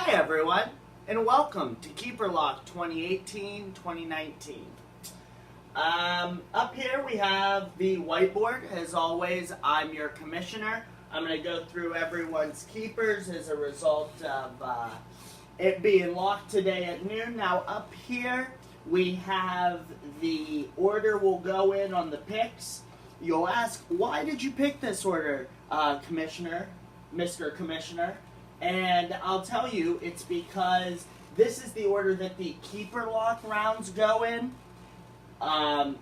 Hi everyone, and welcome to Keeper Lock 2018-2019. Up here we have the whiteboard. As always, I'm your commissioner. I'm going to go through everyone's keepers as a result of it being locked today at noon. Now up here we have the order we'll go in on the picks. You'll ask, why did you pick this order, Commissioner, Mr. Commissioner? And I'll tell you, it's because this is the order that the Keeper Lock rounds go in.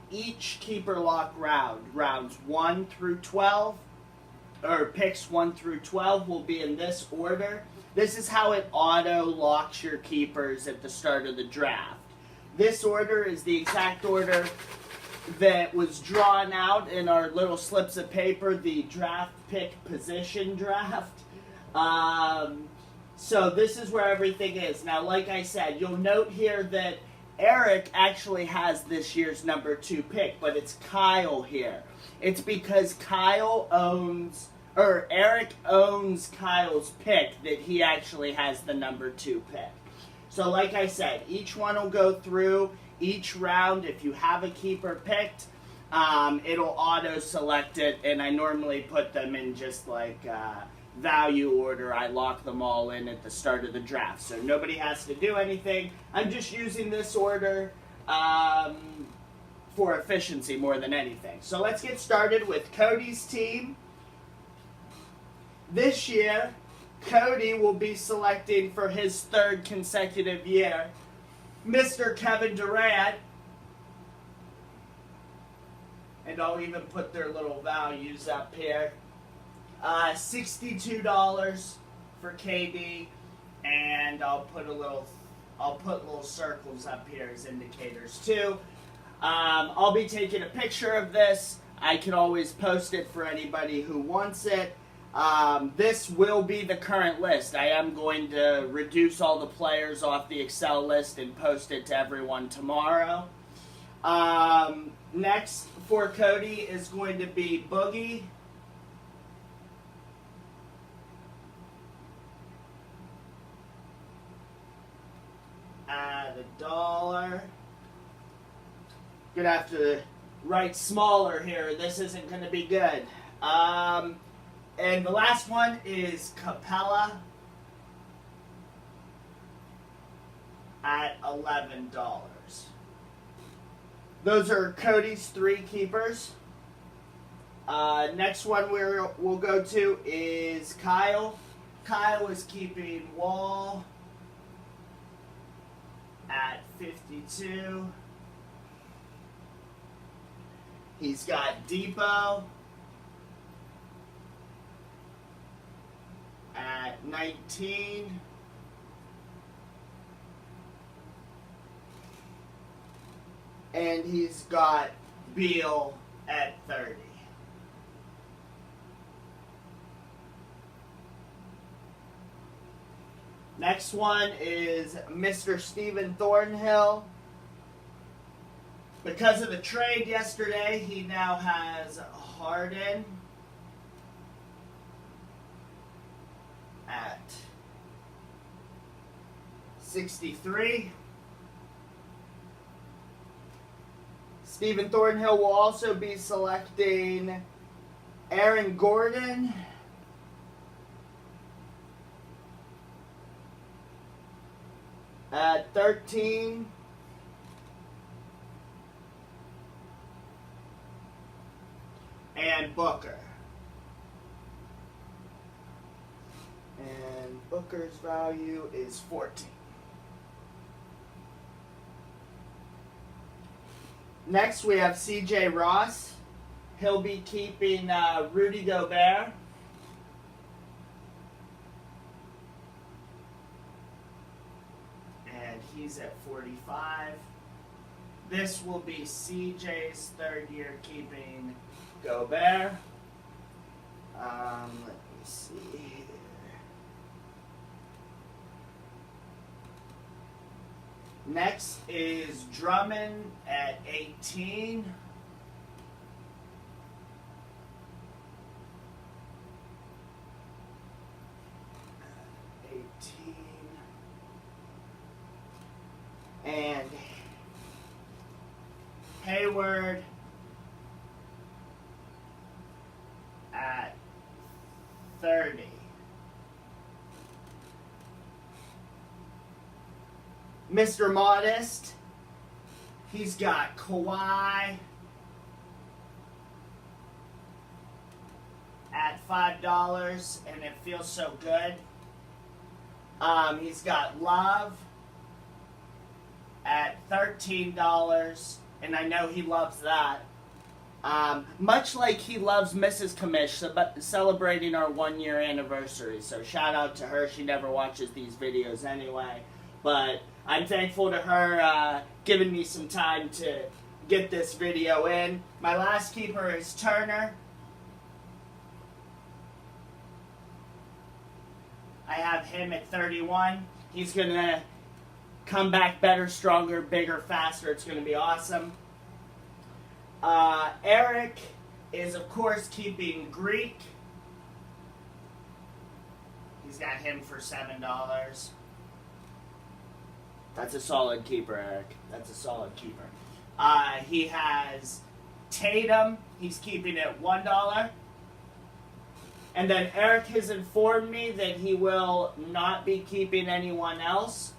Each Keeper Lock round, rounds 1 through 12, or picks 1 through 12 will be in this order. This is how it auto-locks your keepers at the start of the draft. This order is the exact order that was drawn out in our little slips of paper, the draft pick position draft. So this is where everything is. Now, like I said, you'll note here that Eric actually has this year's number 2 pick, but it's Kyle here. It's because Eric owns Kyle's pick that he actually has the number 2 pick. So like I said, each one will go through each round. If you have a keeper picked, it'll auto-select it, and I normally put them in just like value order. I lock them all in at the start of the draft, so nobody has to do anything. I'm just using this order for efficiency more than anything. So let's get started with Cody's team. This year, Cody will be selecting for his 3rd consecutive year Mr. Kevin Durant, and I'll even put their little values up here. $62 for KD, and I'll put little circles up here as indicators too. I'll be taking a picture of this. I can always post it for anybody who wants it. This will be the current list. I am going to reduce all the players off the Excel list and post it to everyone tomorrow. Next for Cody is going to be Boogie. Add $1. Gonna have to write smaller here. This isn't gonna be good. And the last one is Capella at $11. Those are Cody's 3 keepers. Next one we'll go to is Kyle. Kyle is keeping Wall at 52. He's got Depot at 19. And he's got Beal at 30. Next one is Mr. Stephen Thornhill. Because of the trade yesterday, he now has Harden at 63. Stephen Thornhill will also be selecting Aaron Gordon at 13. And Booker. And Booker's value is 14. Next we have CJ Ross. He'll be keeping Rudy Gobert. And he's at 45. This will be CJ's 3rd year keeping Gobert. Let me see here. Next is Drummond at 18. 18. Hayward at 30. Mr. Modest, he's got Kawhi at $5, and it feels so good. He's got Love at $13, and I know he loves that. Much like he loves Mrs. Kamish, celebrating our 1-year anniversary. So shout out to her. She never watches these videos anyway. But I'm thankful to her giving me some time to get this video in. My last keeper is Turner. I have him at 31. He's going to come back better, stronger, bigger, faster. It's going to be awesome. Eric is, of course, keeping Greek. He's got him for $7. That's a solid keeper, Eric. That's a solid keeper. He has Tatum. He's keeping it $1. And then Eric has informed me that he will not be keeping anyone else.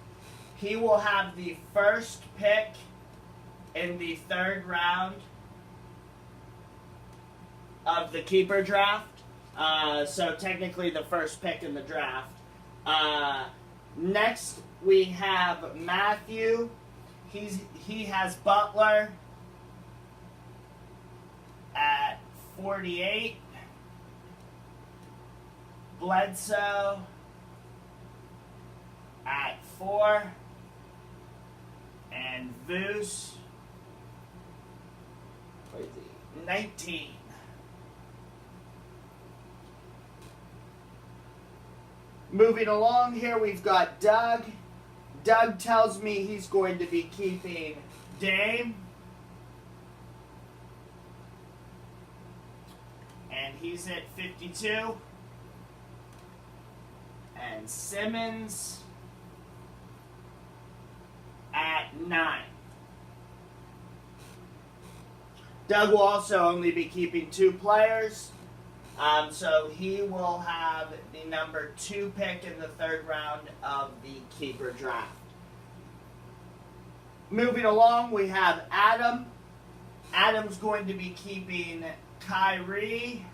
He will have the first pick in the 3rd round of the keeper draft. So technically the first pick in the draft. Next we have Matthew. He has Butler at 48. Bledsoe at 4. And Vooch 19. Moving along here, we've got Doug. Doug tells me he's going to be keeping Dame. And he's at 52. And Simmons at 9. Doug will also only be keeping 2 players. So he will have the number 2 pick in the 3rd round of the keeper draft. Moving along, we have Adam. Adam's going to be keeping Kyrie.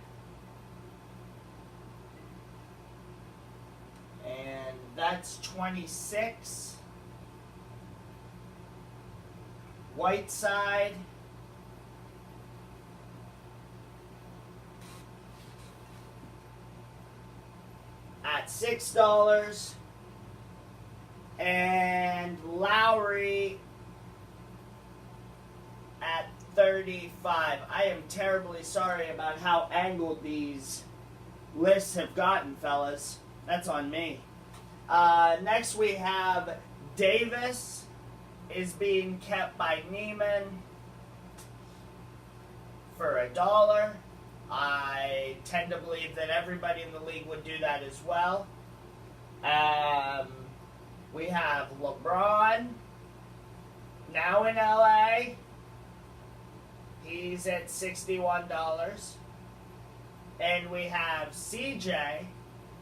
And that's 26. Whiteside at $6. And Lowry at 35. I am terribly sorry about how angled these lists have gotten, fellas. That's on me. Next we have Davis is being kept by Neiman for $1. I tend to believe that everybody in the league would do that as well. We have LeBron, now in LA. He's at $61. And we have CJ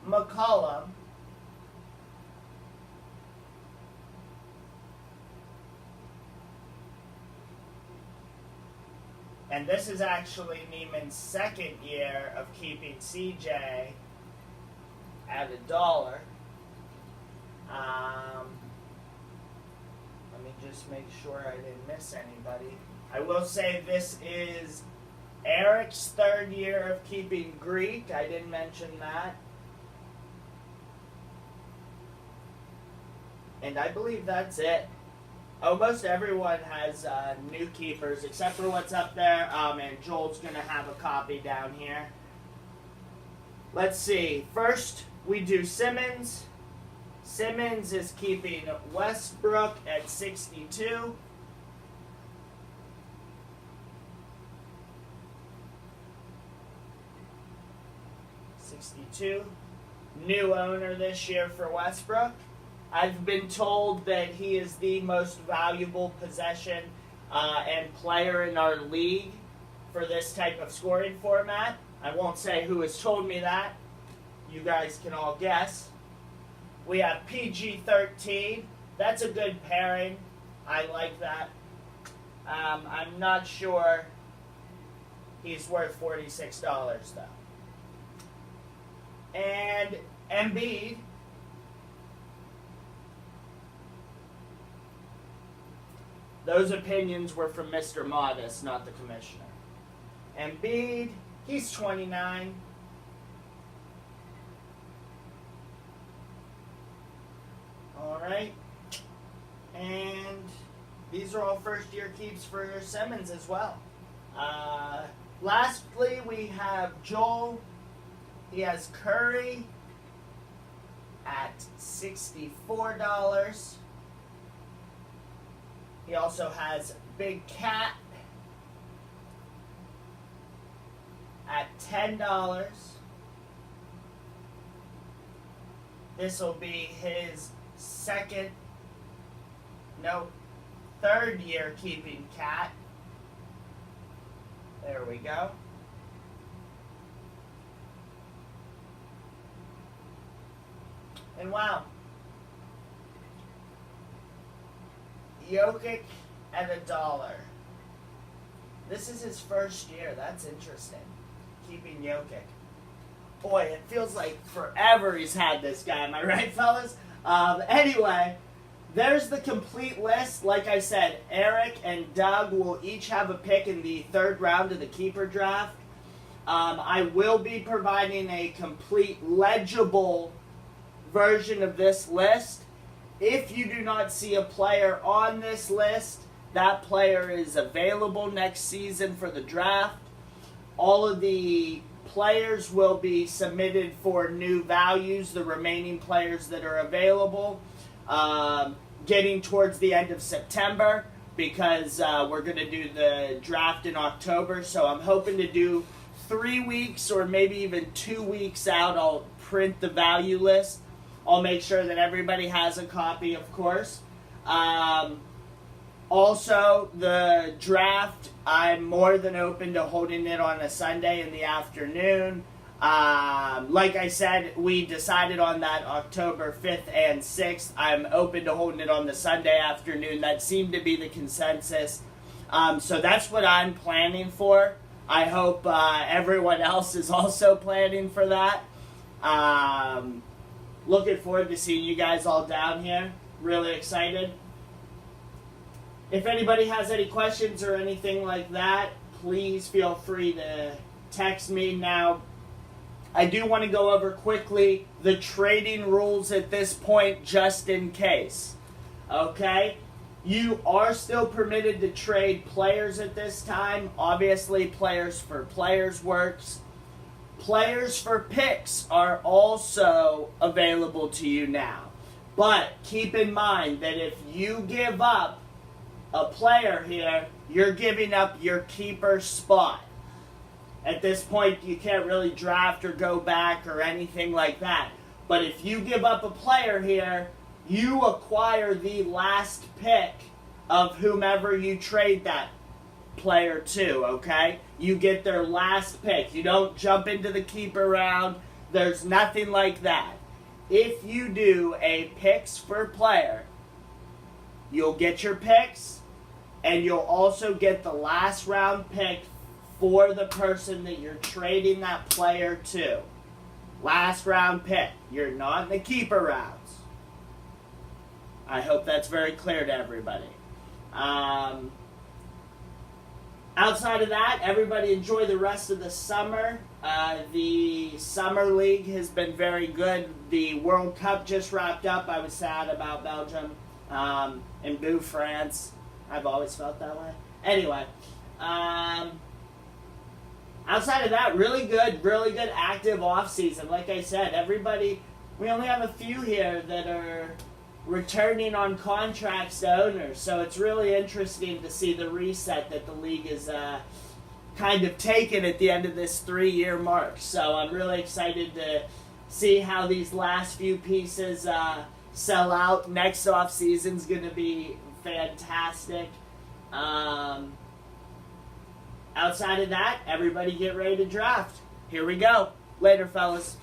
McCollum and this is actually Neiman's 2nd year of keeping CJ at $1. Let me just make sure I didn't miss anybody. I will say this is Eric's 3rd year of keeping Greek. I didn't mention that. And I believe that's it. Almost everyone has new keepers, except for what's up there, and Joel's going to have a copy down here. Let's see. First, we do Simmons. Simmons is keeping Westbrook at 62. New owner this year for Westbrook. I've been told that he is the most valuable possession and player in our league for this type of scoring format. I won't say who has told me that. You guys can all guess. We have PG-13. That's a good pairing. I like that. I'm not sure he's worth $46 though. And Embiid. Those opinions were from Mr. Modest, not the commissioner. Embiid, he's 29. Alright. And these are all first-year keeps for Simmons as well. Lastly, we have Joel. He has Curry at $64. He also has Big Cat at $10. This will be his third year keeping Cat. There we go. And wow. Jokic at $1. This is his first year. That's interesting. Keeping Jokic. Boy, it feels like forever he's had this guy. Am I right, fellas? Anyway, there's the complete list. Like I said, Eric and Doug will each have a pick in the third round of the keeper draft. I will be providing a complete legible version of this list. If you do not see a player on this list, that player is available next season for the draft. All of the players will be submitted for new values, the remaining players that are available, getting towards the end of September, because we're going to do the draft in October. So I'm hoping to do 3 weeks or maybe even 2 weeks out. I'll print the value list. I'll make sure that everybody has a copy, of course. Also, the draft, I'm more than open to holding it on a Sunday in the afternoon. Like I said, we decided on that October 5th and 6th. I'm open to holding it on the Sunday afternoon. That seemed to be the consensus. So that's what I'm planning for. I hope everyone else is also planning for that. Looking forward to seeing you guys all down here. Really excited. If anybody has any questions or anything like that, please feel free to text me. Now, I do want to go over quickly the trading rules at this point, just in case. Okay? You are still permitted to trade players at this time. Obviously, players for players works. Players for picks are also available to you now. But keep in mind that if you give up a player here, you're giving up your keeper spot. At this point, you can't really draft or go back or anything like that. But if you give up a player here, you acquire the last pick of whomever you trade that player to, okay? You get their last pick. You don't jump into the keeper round. There's nothing like that. If you do a picks for player, you'll get your picks, and you'll also get the last round pick for the person that you're trading that player to. Last round pick. You're not in the keeper rounds. I hope that's very clear to everybody. Outside of that, everybody enjoy the rest of the summer. The summer league has been very good. The World Cup just wrapped up. I was sad about Belgium and boo France. I've always felt that way. Anyway, outside of that, really good active off season. Like I said, everybody, we only have a few here that are returning on contracts to owners. So it's really interesting to see the reset that the league is kind of taken at the end of this 3-year mark. So I'm really excited to see how these last few pieces sell out. Next off season's going to be fantastic. Outside of that, everybody get ready to draft. Here we go. Later, fellas.